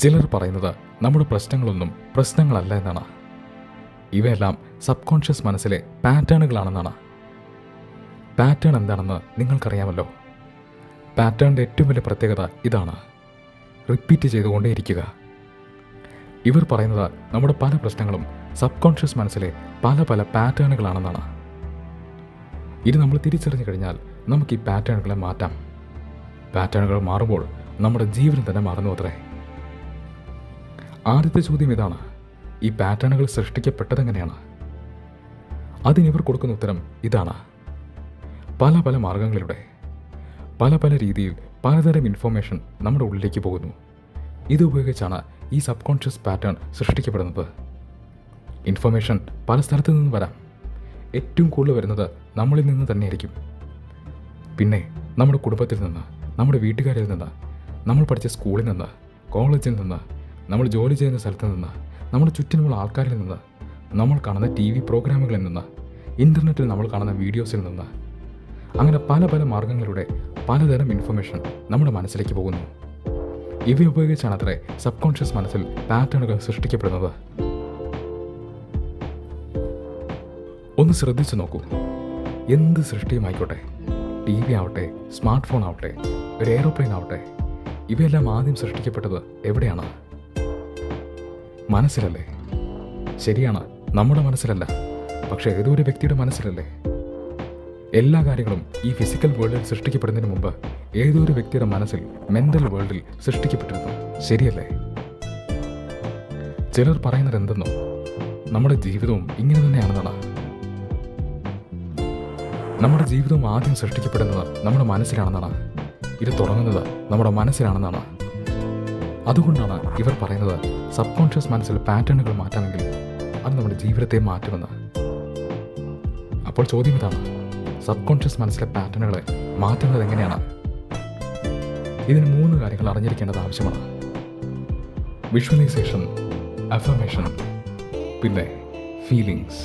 ചിലർ പറയുന്നത് നമ്മുടെ പ്രശ്നങ്ങളൊന്നും പ്രശ്നങ്ങളല്ല എന്നാണ്. ഇവയെല്ലാം സബ് കോൺഷ്യസ് മനസ്സിലെ പാറ്റേണുകളാണെന്നാണ്. പാറ്റേൺ എന്താണെന്ന് നിങ്ങൾക്കറിയാമല്ലോ. പാറ്റേണിൻ്റെ ഏറ്റവും വലിയ പ്രത്യേകത ഇതാണ്: റിപ്പീറ്റ് ചെയ്തുകൊണ്ടേയിരിക്കുക. ഇവർ പറയുന്നത് നമ്മുടെ പല പ്രശ്നങ്ങളും സബ് കോൺഷ്യസ് മനസ്സിലെ പല പല പാറ്റേണുകളാണെന്നാണ്. ഇത് നമ്മൾ തിരിച്ചറിഞ്ഞു കഴിഞ്ഞാൽ നമുക്ക് ഈ പാറ്റേണുകളെ മാറ്റാം. പാറ്റേണുകൾ മാറുമ്പോൾ നമ്മുടെ ജീവിതം തന്നെ മാറുന്നു അത്രേ. ആദ്യത്തെ ചോദ്യം ഇതാണ്: ഈ പാറ്റേണുകൾ സൃഷ്ടിക്കപ്പെട്ടതെങ്ങനെയാണ്? അതിനിവർ കൊടുക്കുന്ന ഉത്തരം ഇതാണ്: പല പല മാർഗങ്ങളിലൂടെ, പല പല രീതിയിൽ പലതരം ഇൻഫോർമേഷൻ നമ്മുടെ ഉള്ളിലേക്ക് പോകുന്നു. ഇതുപയോഗിച്ചാണ് ഈ സബ് കോൺഷ്യസ് പാറ്റേൺ സൃഷ്ടിക്കപ്പെടുന്നത്. ഇൻഫർമേഷൻ പല സ്ഥലത്തു നിന്ന് വരാം. ഏറ്റവും കൂടുതൽ വരുന്നത് നമ്മളിൽ നിന്ന് തന്നെയായിരിക്കും. പിന്നെ നമ്മുടെ കുടുംബത്തിൽ നിന്ന്, നമ്മുടെ വീട്ടുകാരിൽ നിന്ന്, നമ്മൾ പഠിച്ച സ്കൂളിൽ നിന്ന്, കോളേജിൽ നിന്ന്, നമ്മൾ ജോലി ചെയ്യുന്ന സ്ഥലത്ത് നിന്ന്, നമ്മുടെ ചുറ്റിനുമുള്ള ആൾക്കാരിൽ നിന്ന്, നമ്മൾ കാണുന്ന TV പ്രോഗ്രാമുകളിൽ നിന്ന്, ഇൻ്റർനെറ്റിൽ നമ്മൾ കാണുന്ന വീഡിയോസിൽ നിന്ന്, അങ്ങനെ പല പല മാർഗങ്ങളിലൂടെ പലതരം ഇൻഫർമേഷൻ നമ്മുടെ മനസ്സിലേക്ക് പോകുന്നു. ഇവ ഉപയോഗിച്ചാണ് അത്രേ സബ് കോൺഷ്യസ് മനസ്സിൽ പാറ്റേണുകൾ സൃഷ്ടിക്കപ്പെടുന്നത്. ഒന്ന് ശ്രദ്ധിച്ചു നോക്കൂ. എന്ത് സൃഷ്ടിയുമായിക്കോട്ടെ, TV ആവട്ടെ, സ്മാർട്ട് ഫോൺ ആവട്ടെ, ഒരു എയ്റോപ്ലെയിൻ ആവട്ടെ, ഇവയെല്ലാം ആദ്യം സൃഷ്ടിക്കപ്പെട്ടത് എവിടെയാണ്? മനസ്സിലല്ലേ? ശരിയാണ്, നമ്മുടെ മനസ്സിലല്ല, പക്ഷേ ഏതോ ഒരു വ്യക്തിയുടെ മനസ്സിലല്ലേ? എല്ലാ കാര്യങ്ങളും ഈ ഫിസിക്കൽ വേൾഡിൽ സൃഷ്ടിക്കപ്പെടുന്നതിന് മുമ്പ് ഏതോ ഒരു വ്യക്തിയുടെ മനസ്സിൽ, മെൻ്റൽ വേൾഡിൽ സൃഷ്ടിക്കപ്പെട്ടിരുന്നു. ശരിയല്ലേ? ചിലർ പറയുന്നത് എന്തെന്നോ, നമ്മുടെ ജീവിതവും ഇങ്ങനെ തന്നെയാണെന്നാണ്. നമ്മുടെ ജീവിതവും ആദ്യം സൃഷ്ടിക്കപ്പെടുന്നത് നമ്മുടെ മനസ്സിലാണെന്നാണ്. ഇത് തുടങ്ങുന്നത് നമ്മുടെ മനസ്സിലാണെന്നാണ്. അതുകൊണ്ടാണ് ഇവർ പറയുന്നത് സബ് കോൺഷ്യസ് മനസ്സിൽ പാറ്റേണുകൾ മാറ്റാമെങ്കിൽ അത് നമ്മുടെ ജീവിതത്തെ മാറ്റുമെന്ന്. അപ്പോൾ ചോദ്യം ഇതാണ്: സബ് കോൺഷ്യസ് മനസ്സിലെ പാറ്റേണുകളെ മാറ്റുന്നത് എങ്ങനെയാണ്? ഇതിന് 3 കാര്യങ്ങൾ അറിഞ്ഞിരിക്കേണ്ടത് ആവശ്യമാണ്: വിഷ്വലൈസേഷൻ, അഫർമേഷൻ, പിന്നെ ഫീലിങ്സ്.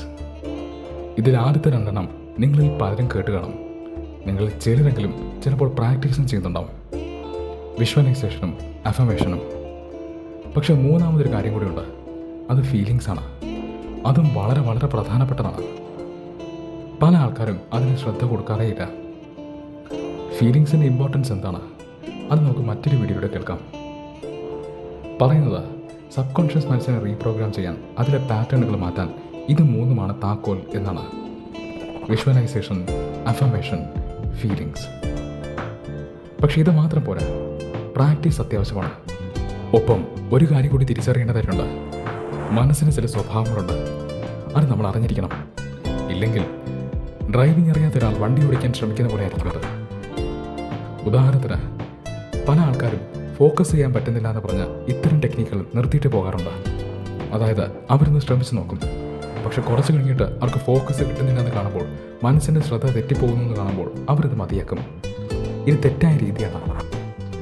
ഇതിൽ ആദ്യത്തെ 2 നിങ്ങളിൽ പലരും കേട്ട് കാണും. നിങ്ങൾ ചിലരെങ്കിലും ചിലപ്പോൾ പ്രാക്ടീസും ചെയ്യുന്നുണ്ടാവും: വിഷ്വലൈസേഷനും അഫർമേഷനും. പക്ഷെ 3ാമതൊരു കാര്യം കൂടിയുണ്ട്. അത് ഫീലിങ്സ് ആണ്. അതും വളരെ വളരെ പ്രധാനപ്പെട്ടതാണ്. പല ആൾക്കാരും അതിന് ശ്രദ്ധ കൊടുക്കാറേയില്ല. ഫീലിങ്സിൻ്റെ ഇമ്പോർട്ടൻസ് എന്താണ്? അത് നമുക്ക് മറ്റൊരു വീഡിയോയുടെ കേൾക്കാം. പറയുന്നത് സബ് കോൺഷ്യസ് മനസ്സിനെ റീപ്രോഗ്രാം ചെയ്യാൻ, അതിലെ പാറ്റേണുകൾ മാറ്റാൻ ഇത് 3മാണ് താക്കോൽ എന്നാണ്: വിഷ്വലൈസേഷൻ, അഫർമേഷൻ, ഫീലിങ്സ്. പക്ഷെ ഇത് മാത്രം പോരാ, പ്രാക്ടീസ് അത്യാവശ്യമാണ്. ഒപ്പം ഒരു കാര്യം കൂടി തിരിച്ചറിയേണ്ടതായിട്ടുണ്ട്: മനസ്സിന് ചില സ്വഭാവങ്ങളുണ്ട്. അത് നമ്മൾ അറിഞ്ഞിരിക്കണം. ഇല്ലെങ്കിൽ ഡ്രൈവിംഗ് അറിയാത്ത ഒരാൾ വണ്ടി ഓടിക്കാൻ ശ്രമിക്കുന്ന പോലെ ആയിരിക്കും അത്. ഉദാഹരണത്തിന്, പല ആൾക്കാരും ഫോക്കസ് ചെയ്യാൻ പറ്റുന്നില്ല എന്ന് പറഞ്ഞ് ഇത്തരം ടെക്നിക്കുകൾ നിർത്തിയിട്ട് പോകാറുണ്ട്. അതായത് അവരൊന്ന് ശ്രമിച്ചു നോക്കും, പക്ഷെ കുറച്ച് കഴിഞ്ഞിട്ട് അവർക്ക് ഫോക്കസ് കിട്ടുന്നില്ല എന്ന് കാണുമ്പോൾ, മനസ്സിൻ്റെ ശ്രദ്ധ തെറ്റിപ്പോകുന്നു എന്ന് കാണുമ്പോൾ അവരത് മതിയാക്കും. ഇത് തെറ്റായ രീതിയാണ്.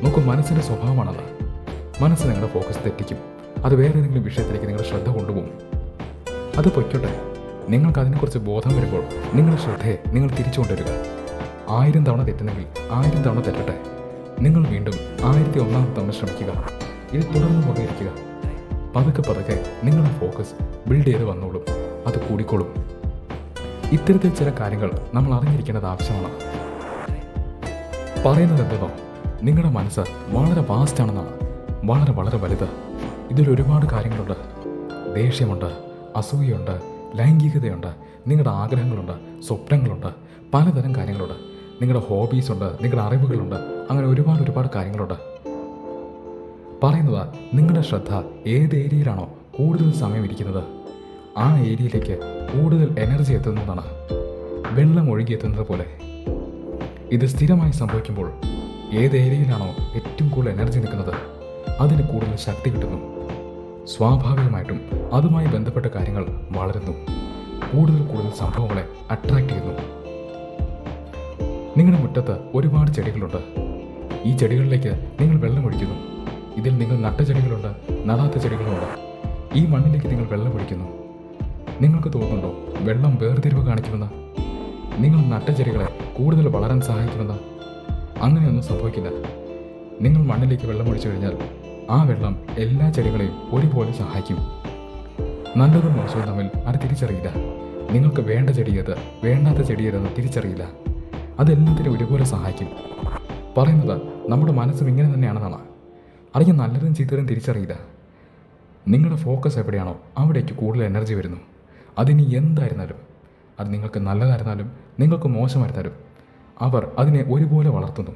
നോക്കൂ, മനസ്സിൻ്റെ സ്വഭാവമാണത്. മനസ്സ് നിങ്ങളുടെ ഫോക്കസ് തെറ്റിക്കും. അത് വേറെ ഏതെങ്കിലും വിഷയത്തിലേക്ക് നിങ്ങളുടെ ശ്രദ്ധ കൊണ്ടുപോകും. അത് പൊയ്ക്കോട്ടെ, നിങ്ങൾക്ക് അതിനെക്കുറിച്ച് ബോധം വരുമ്പോൾ നിങ്ങളുടെ ശ്രദ്ധയെ നിങ്ങൾ തിരിച്ചു കൊണ്ടുവരിക. 1000 തവണ തെറ്റുന്നെങ്കിൽ 1000 തവണ തെറ്റട്ടെ. നിങ്ങൾ വീണ്ടും 1001ാമത്തെ തവണ ശ്രമിക്കുക. ഇത് തുടർന്നു കൊണ്ടേയിരിക്കുക. പതുക്കെ പതുക്കെ നിങ്ങളുടെ ഫോക്കസ് ബിൽഡ് ചെയ്ത് വന്നോളും. അത് കൂടിക്കോളും. ഇത്തരത്തിൽ ചില കാര്യങ്ങൾ നമ്മൾ അറിഞ്ഞിരിക്കേണ്ടത് ആവശ്യമാണ്. പറയുന്നത് എന്തെന്നോ, നിങ്ങളുടെ മനസ്സ് വളരെ വാസ്റ്റാണെന്നാണ്. വളരെ വളരെ വലുത്. ഇതിൽ ഒരുപാട് കാര്യങ്ങളുണ്ട്. ദേഷ്യമുണ്ട്, അസൂയയുണ്ട്, ലൈംഗികതയുണ്ട്, നിങ്ങളുടെ ആഗ്രഹങ്ങളുണ്ട്, സ്വപ്നങ്ങളുണ്ട്, പലതരം കാര്യങ്ങളുണ്ട്, നിങ്ങളുടെ ഹോബീസുണ്ട്, നിങ്ങളുടെ അറിവുകളുണ്ട്, അങ്ങനെ ഒരുപാട് കാര്യങ്ങളുണ്ട്. പറയുന്നത് നിങ്ങളുടെ ശ്രദ്ധ ഏത് ഏരിയയിലാണോ കൂടുതൽ സമയം ഇരിക്കുന്നത് ആ ഏരിയയിലേക്ക് കൂടുതൽ എനർജി എത്തുന്നതാണ്. വെള്ളം ഒഴുകിയെത്തുന്നത് പോലെ. ഇത് സ്ഥിരമായി സംഭവിക്കുമ്പോൾ ഏത് ഏരിയയിലാണോ ഏറ്റവും കൂടുതൽ എനർജി നിൽക്കുന്നത് അതിന് കൂടുതൽ ശക്തി കിട്ടുന്നു. സ്വാഭാവികമായിട്ടും അതുമായി ബന്ധപ്പെട്ട കാര്യങ്ങൾ വളരുന്നു. കൂടുതൽ സംഭവങ്ങളെ അട്രാക്റ്റ് ചെയ്യുന്നു. നിങ്ങളുടെ മുറ്റത്ത് ഒരുപാട് ചെടികളുണ്ട്. ഈ ചെടികളിലേക്ക് നിങ്ങൾ വെള്ളം ഒഴിക്കുന്നു. ഇതിൽ നിങ്ങൾ നട്ട ചെടികളുണ്ട്, നടാത്ത ചെടികളുണ്ട്. ഈ മണ്ണിലേക്ക് നിങ്ങൾ വെള്ളം ഒഴിക്കുന്നു. നിങ്ങൾക്ക് തോന്നുന്നുണ്ടോ വെള്ളം വേർതിരിവ് കാണിക്കുമെന്ന്? നിങ്ങൾ നട്ട ചെടികളെ കൂടുതൽ വളരാൻ സഹായിക്കുമെന്ന്? അങ്ങനെയൊന്നും സംഭവിക്കില്ല. നിങ്ങൾ മണ്ണിലേക്ക് വെള്ളം ഒഴിച്ചു കഴിഞ്ഞാൽ ആ വെള്ളം എല്ലാ ചെടികളെയും ഒരുപോലെ സഹായിക്കും. നല്ലതും മോശവും തമ്മിൽ അത് തിരിച്ചറിയില്ല. നിങ്ങൾക്ക് വേണ്ട ചെടി ഏത്, വേണ്ടാത്ത ചെടി ഏതെന്ന് തിരിച്ചറിയില്ല. അതെല്ലാത്തിനും ഒരുപോലെ സഹായിക്കും. പറയുന്നത് നമ്മുടെ മനസ്സും ഇങ്ങനെ തന്നെയാണെന്നാണ്. അല്ലെങ്കിൽ നല്ലതും ചീത്തതും തിരിച്ചറിയില്ല. നിങ്ങളുടെ ഫോക്കസ് എവിടെയാണോ അവിടേക്ക് കൂടുതൽ എനർജി വരുന്നു. അതിനി എന്തായിരുന്നാലും, അത് നിങ്ങൾക്ക് നല്ലതായിരുന്നാലും നിങ്ങൾക്ക് മോശമായിരുന്നാലും അവർ അതിനെ ഒരുപോലെ വളർത്തുന്നു.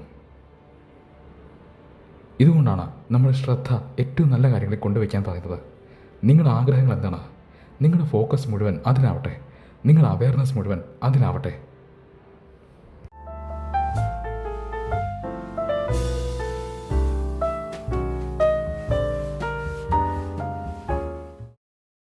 ഇതുകൊണ്ടാണ് നമ്മൾ ശ്രദ്ധ ഏറ്റവും നല്ല കാര്യങ്ങളിൽ കൊണ്ടുവയ്ക്കാൻ പറയുന്നത്. നിങ്ങളുടെ ആഗ്രഹങ്ങൾ എന്താണ്? നിങ്ങളുടെ ഫോക്കസ് മുഴുവൻ അതിലാവട്ടെ. നിങ്ങളുടെ അവയർനെസ് മുഴുവൻ അതിലാവട്ടെ.